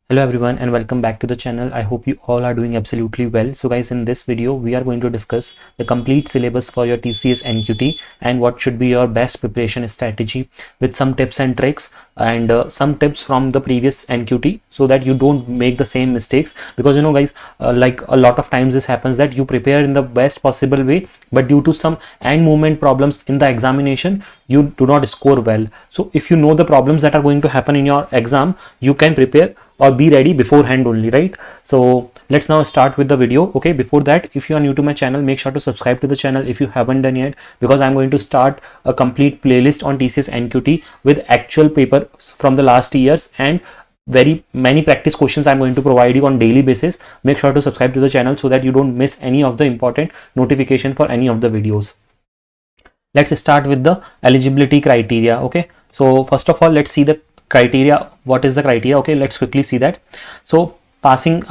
Hello everyone and welcome back to the channel. I hope you all are doing absolutely well. So guys, in this video we are going to discuss the complete syllabus for your TCS NQT and what should be your best preparation strategy with some tips and tricks and some tips from the previous NQT so that you don't make the same mistakes, because you know guys, like a lot of times this happens that you prepare in the best possible way, but due to some end moment problems in the examination you do not score well. So if you know the problems that are going to happen in your exam, you can prepare or be ready beforehand only, right? So let's now start with the video. Okay, before that, if you are new to my channel, make sure to subscribe to the channel if you haven't done yet, because I'm going to start a complete playlist on TCS NQT with actual paper from the last years and very many practice questions I'm going to provide you on daily basis. Make sure to subscribe to the channel so that you don't miss any of the important notification for any of the videos. Let's start with the eligibility criteria. Okay, so first of all, let's see the criteria. What is the criteria? Okay, let's quickly see that. So passing,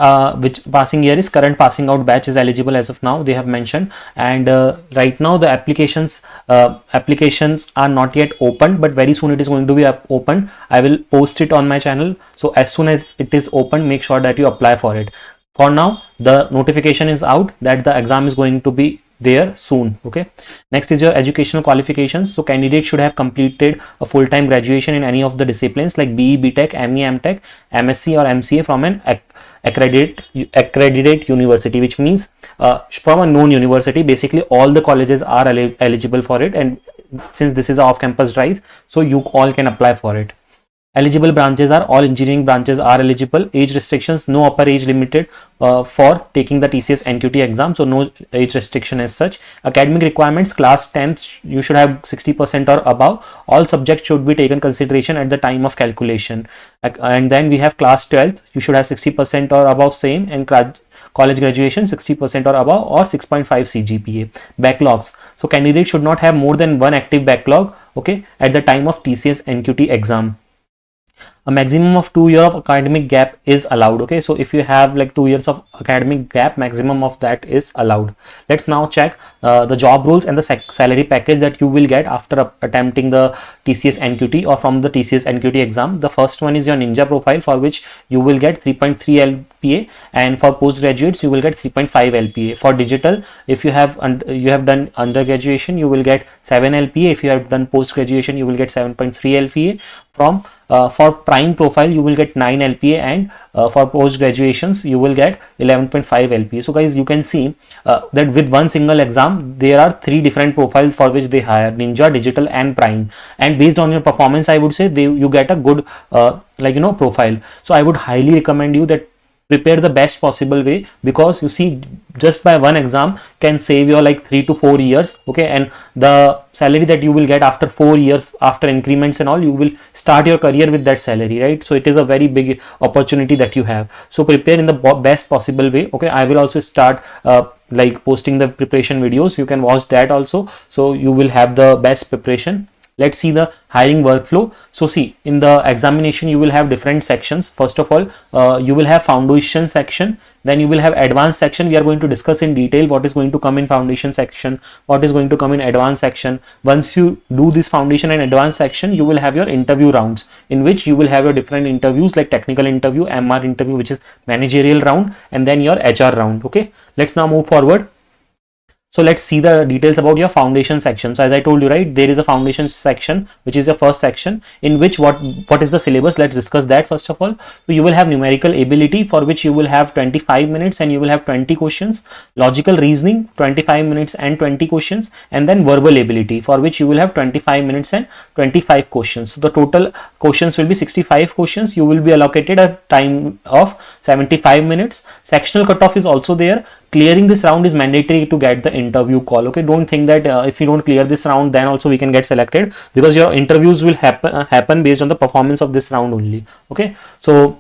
which passing year is current passing out batch is eligible as of now, they have mentioned. And right now the applications are not yet opened, but very soon it is going to be opened. I will post it on my channel, so as soon as it is open, make sure that you apply for it. For now the notification is out that the exam is going to be there soon. Okay, next is your educational qualifications. So candidate should have completed a full-time graduation in any of the disciplines like BE, BTech, ME, MTech, MSc or MCA from an accredited university, which means from a known university. Basically all the colleges are eligible for it, and since this is a off-campus drive, so you all can apply for it. Eligible branches are all engineering branches are eligible. Age restrictions, no upper age limited for taking the TCS NQT exam, so no age restriction as such. Academic requirements, class 10th you should have 60% or above. All subjects should be taken consideration at the time of calculation. And then we have class 12th, you should have 60% or above same, and college graduation 60% or above or 6.5 CGPA. Backlogs, so candidates should not have more than one active backlog, okay, at the time of TCS NQT exam. A maximum of 2 years of academic gap is allowed. Okay, so if you have like 2 years of academic gap, maximum of that is allowed. Let's now check the job roles and the salary package that you will get after attempting the TCS NQT or from the TCS NQT exam. The first one is your ninja profile, for which you will get 3.3 LPA, and for postgraduates you will get 3.5 LPA. For digital, if you have done undergraduation, you will get 7 LPA. If you have done post graduation, you will get 7.3 LPA. From for prime profile you will get 9 LPA, and for post graduations you will get 11.5 LPA. So guys, you can see that with one single exam there are 3 different profiles for which they hire: ninja, digital and prime, and based on your performance I would say you get a good profile. So I would highly recommend you that prepare the best possible way, because you see just by one exam can save your like 3 to 4 years. Okay, and the salary that you will get after 4 years, after increments and all, you will start your career with that salary, right? So it is a very big opportunity that you have. So prepare in the best possible way. Okay, I will also start like posting the preparation videos, you can watch that also, so you will have the best preparation. Let's see the hiring workflow. So see, in the examination you will have different sections. First of all, you will have foundation section, then you will have advanced section. We are going to discuss in detail what is going to come in foundation section, what is going to come in advanced section. Once you do this foundation and advanced section, you will have your interview rounds, in which you will have your different interviews like technical interview, MR interview, which is managerial round, and then your HR round. Okay, let's now move forward. So let's see the details about your foundation section. So as I told you, right, there is a foundation section, which is your first section, in which what is the syllabus. Let's discuss that first of all. So you will have numerical ability, for which you will have 25 minutes and you will have 20 questions. Logical reasoning, 25 minutes and 20 questions, and then verbal ability, for which you will have 25 minutes and 25 questions. So the total questions will be 65 questions. You will be allocated a time of 75 minutes. Sectional cutoff is also there. Clearing this round is mandatory to get the interview call. Okay, don't think that if you don't clear this round then also we can get selected, because your interviews will happen based on the performance of this round only. Okay, so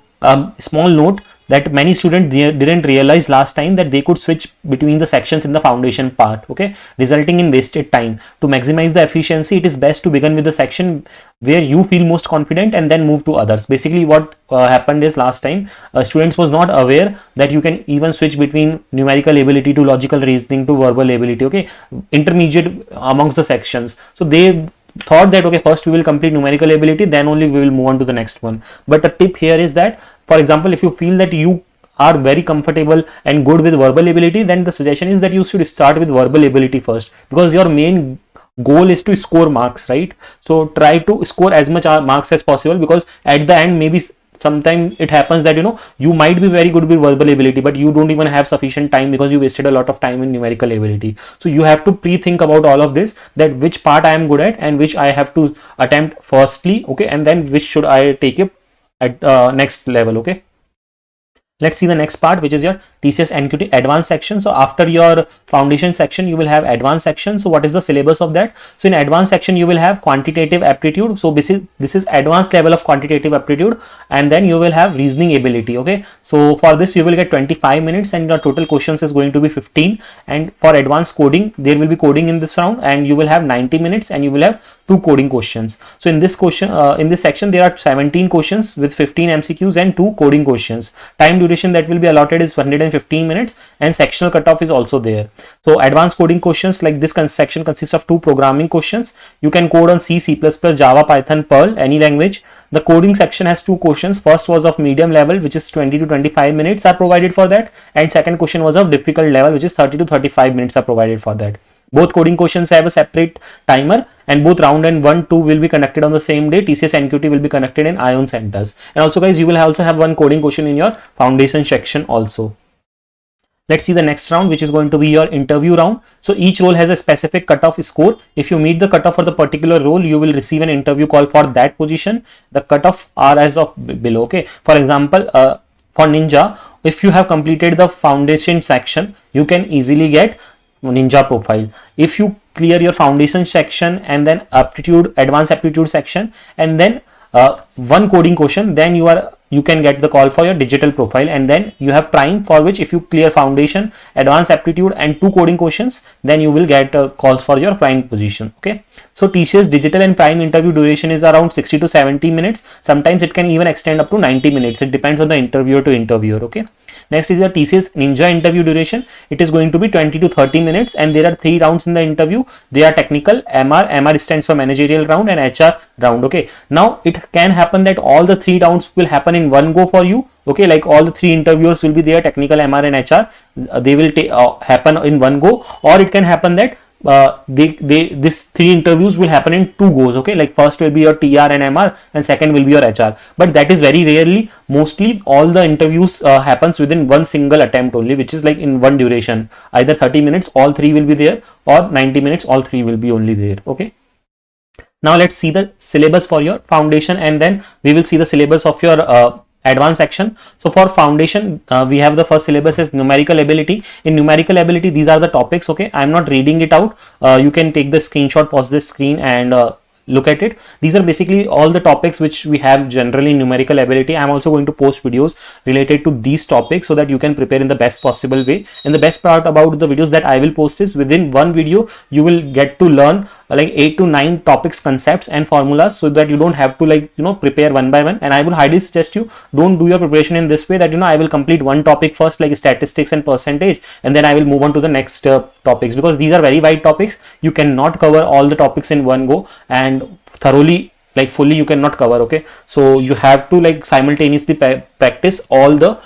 small note that many students didn't realize last time that they could switch between the sections in the foundation part, okay, resulting in wasted time. To maximize the efficiency, it is best to begin with the section where you feel most confident and then move to others. Basically what happened is last time students was not aware that you can even switch between numerical ability to logical reasoning to verbal ability, okay, intermediate amongst the sections. So they thought that okay, first we will complete numerical ability, then only we will move on to the next one. But the tip here is that For example, if you feel that you are very comfortable and good with verbal ability, then the suggestion is that you should start with verbal ability first, because your main goal is to score marks, right? So try to score as much marks as possible, because at the end, maybe sometimes it happens that you might be very good with verbal ability, but you don't even have sufficient time because you wasted a lot of time in numerical ability. So you have to pre-think about all of this, that which part I am good at and which I have to attempt firstly, okay, and then which should I take it at next level, okay. Let's see the next part, which is your TCS NQT advanced section. So after your foundation section, you will have advanced section. So what is the syllabus of that? So in advanced section, you will have quantitative aptitude. So this is advanced level of quantitative aptitude, and then you will have reasoning ability. Okay. So for this, you will get 25 minutes, and your total questions is going to be 15. And for advanced coding, there will be coding in this round, and you will have 90 minutes, and you will have 2 coding questions. So in this section, there are 17 questions with 15 MCQs and 2 coding questions. Time duration that will be allotted is 115 minutes, and sectional cutoff is also there. So advanced coding questions, like this section consists of 2 programming questions. You can code on C, C++, Java, Python, Perl, any language. The coding section has 2 questions. First was of medium level, which is 20 to 25 minutes are provided for that, and second question was of difficult level, which is 30 to 35 minutes are provided for that. Both coding questions have a separate timer, and both round and 1, 2 will be conducted on the same day. TCS NQT will be conducted in ION centers. And also guys, you will also have 1 coding question in your foundation section also. Let's see the next round, which is going to be your interview round. So each role has a specific cutoff score. If you meet the cutoff for the particular role, you will receive an interview call for that position. The cutoff are as of below, okay. For example, for Ninja, if you have completed the foundation section, you can easily get Ninja profile. If you clear your foundation section and then advanced aptitude section, and then 1 coding question, then you can get the call for your digital profile. And then you have prime, for which if you clear foundation, advanced aptitude and 2 coding questions, then you will get calls for your prime position, okay. So TCS digital and prime interview duration is around 60 to 70 minutes. Sometimes it can even extend up to 90 minutes. It depends on the interviewer to interviewer, okay. Next is the TCS Ninja interview duration. It is going to be 20 to 30 minutes, and there are 3 rounds in the interview. They are technical, MR stands for managerial round, and HR round, okay. Now it can happen that all the 3 rounds will happen in one go for you, okay, like all the 3 interviewers will be there, technical, MR and HR. They will happen in one go, or it can happen that these 3 interviews will happen in 2 goes, okay, like first will be your TR and MR, and second will be your HR. But that is very rarely. Mostly all the interviews happens within one single attempt only, which is like in one duration, either 30 minutes all 3 will be there, or 90 minutes all 3 will be only there, okay. Now let's see the syllabus for your foundation, and then we will see the syllabus of your advanced section. So for foundation, we have the first syllabus is numerical ability. In numerical ability, these are the topics, okay. I'm not reading it out. You can take the screenshot, pause this screen, and look at it. These are basically all the topics which we have generally in numerical ability. I'm also going to post videos related to these topics so that you can prepare in the best possible way. And the best part about the videos that I will post is within one video you will get to learn like 8 to 9 topics, concepts and formulas, so that you don't have to like prepare one by one. And I will highly suggest you don't do your preparation in this way, that I will complete one topic first, like statistics and percentage, and then I will move on to the next topics, because these are very wide topics. You cannot cover all the topics in one go, and thoroughly, like fully, you cannot cover, okay. So you have to like simultaneously practice all the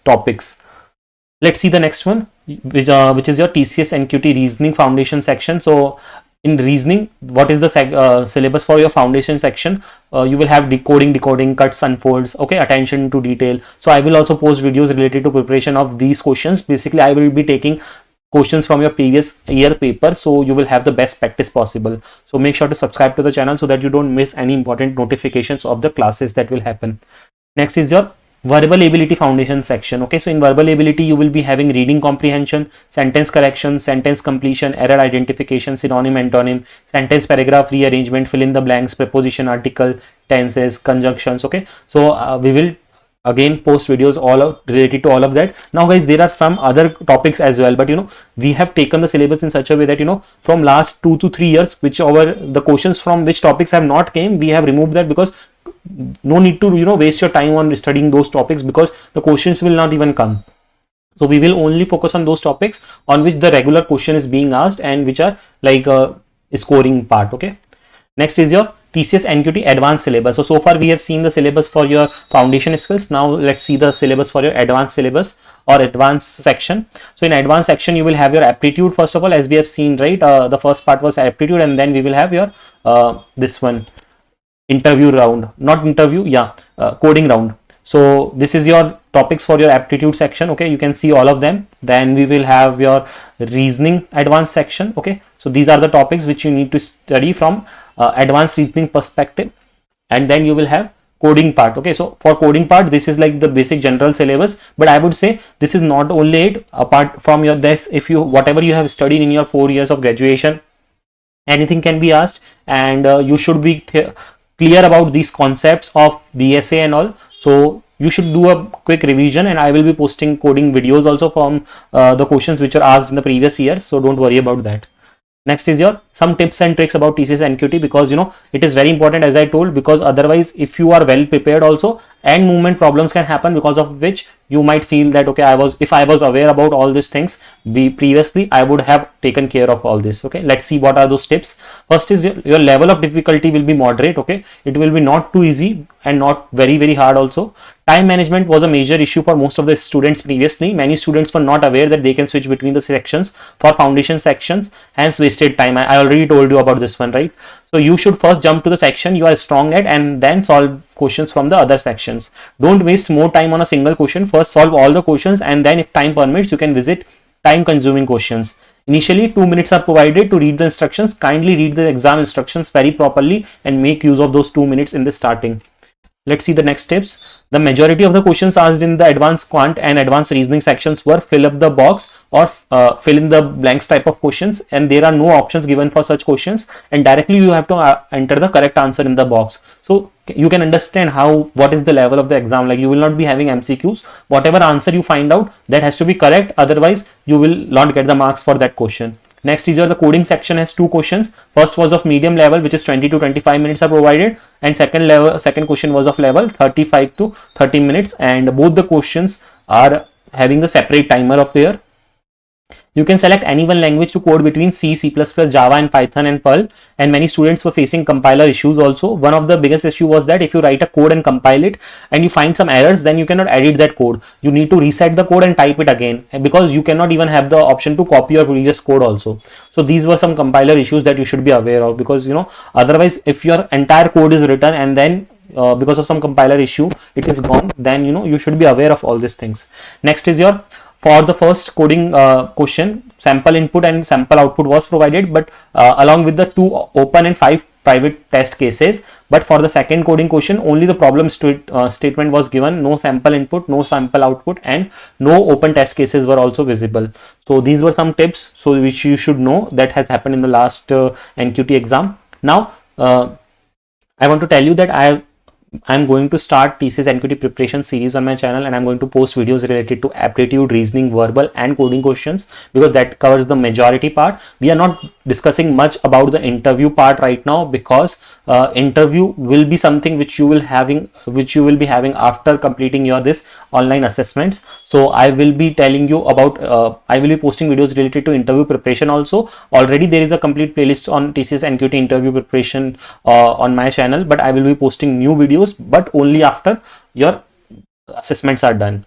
topics. Let's see the next one, which is your TCS NQT reasoning foundation section. So in reasoning, what is the syllabus for your foundation section? You will have decoding, cuts, unfolds, okay, attention to detail. So I will also post videos related to preparation of these questions. Basically, I will be taking questions from your previous year paper, so you will have the best practice possible. So make sure to subscribe to the channel so that you don't miss any important notifications of the classes that will happen. Next is your verbal ability foundation section, okay. So in verbal ability, you will be having reading comprehension, sentence correction, sentence completion, error identification, synonym, antonym, sentence paragraph rearrangement, fill in the blanks, preposition, article, tenses, conjunctions, okay. So we will again post videos all related to all of that. Now guys, there are some other topics as well, but we have taken the syllabus in such a way that from last 2 to 3 years, whichever the questions from which topics have not came, we have removed that, because no need to waste your time on studying those topics, because the questions will not even come. So we will only focus on those topics on which the regular question is being asked and which are like a scoring part, okay. Next is your TCS NQT advanced syllabus. So far we have seen the syllabus for your foundation skills. Now let's see the syllabus for your advanced syllabus or advanced section. So in advanced section, you will have your aptitude first of all, as we have seen, right? The first part was aptitude, and then we will have your this one, interview round, not interview, yeah, coding round. So this is your topics for your aptitude section. Okay, you can see all of them. Then we will have your reasoning advanced section. Okay, so these are the topics which you need to study from advanced reasoning perspective. And then you will have coding part. Okay, so for coding part, this is like the basic general syllabus, but I would say this is not only it. Apart from your this, if you whatever you have studied in your 4 years of graduation, anything can be asked, and you should be clear about these concepts of DSA and all. So you should do a quick revision, and I will be posting coding videos also from the questions which are asked in the previous years, so don't worry about that. Next is your some tips and tricks about TCS NQT, because you know it is very important, as I told, because otherwise if you are well prepared also, and movement problems can happen, because of which you might feel that okay, if I was aware about all these things previously, I would have taken care of all this. Okay, let's see what are those tips. First is your level of difficulty will be moderate. Okay, it will be not too easy and not very hard also. Time management was a major issue for most of the students previously. Many students were not aware that they can switch between the sections for foundation sections, hence wasted time. I already told you about this one, right? So you should first jump to the section you are strong at and then solve questions from the other sections. Don't waste more time on a single question. First solve all the questions, and then if time permits, you can visit time consuming questions. Initially 2 minutes are provided to read the instructions. Kindly read the exam instructions very properly and make use of those 2 minutes in the starting. Let's see the next tips. The majority of the questions asked in the advanced quant and advanced reasoning sections were fill up the box or fill in the blanks type of questions, and there are no options given for such questions, and directly you have to enter the correct answer in the box. So you can understand what is the level of the exam. Like, you will not be having MCQs. Whatever answer you find out, that has to be correct, otherwise you will not get the marks for that question. Next is the coding section has 2 questions. First was of medium level, which is 20 to 25 minutes are provided, and second question was of level 35 to 30 minutes, and both the questions are having the separate timer of their. You can select any one language to code between C, C++, Java and Python and Perl, and many students were facing compiler issues also. One of the biggest issue was that if you write a code and compile it and you find some errors, then you cannot edit that code. You need to reset the code and type it again, because you cannot even have the option to copy your previous code also. So these were some compiler issues that you should be aware of, because otherwise if your entire code is written and then because of some compiler issue it is gone, then you should be aware of all these things. Next is for the first coding question, sample input and sample output was provided, but along with the 2 open and 5 private test cases. But for the second coding question, only the problem statement was given. No sample input, no sample output, and no open test cases were also visible. So these were some tips which you should know that has happened in the last NQT exam. Now I want to tell you that I'm going to start TCS NQT preparation series on my channel, and I'm going to post videos related to aptitude, reasoning, verbal and coding questions, because that covers the majority part. We are not discussing much about the interview part right now, because interview will be something which you will be having after completing your this online assessments. So I will be telling you about I will be posting videos related to interview preparation also. Already there is a complete playlist on TCS NQT interview preparation on my channel, but I will be posting new videos, but only after your assessments are done.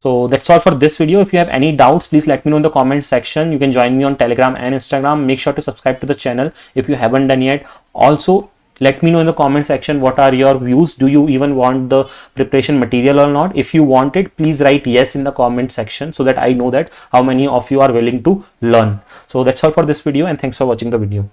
So that's all for this video. If you have any doubts, please let me know in the comment section. You can join me on Telegram and Instagram. Make sure to subscribe to the channel if you haven't done yet. Also, let me know in the comment section what are your views. Do you even want the preparation material or not? If you want it, please write yes in the comment section, so that I know that how many of you are willing to learn. So that's all for this video, and thanks for watching the video.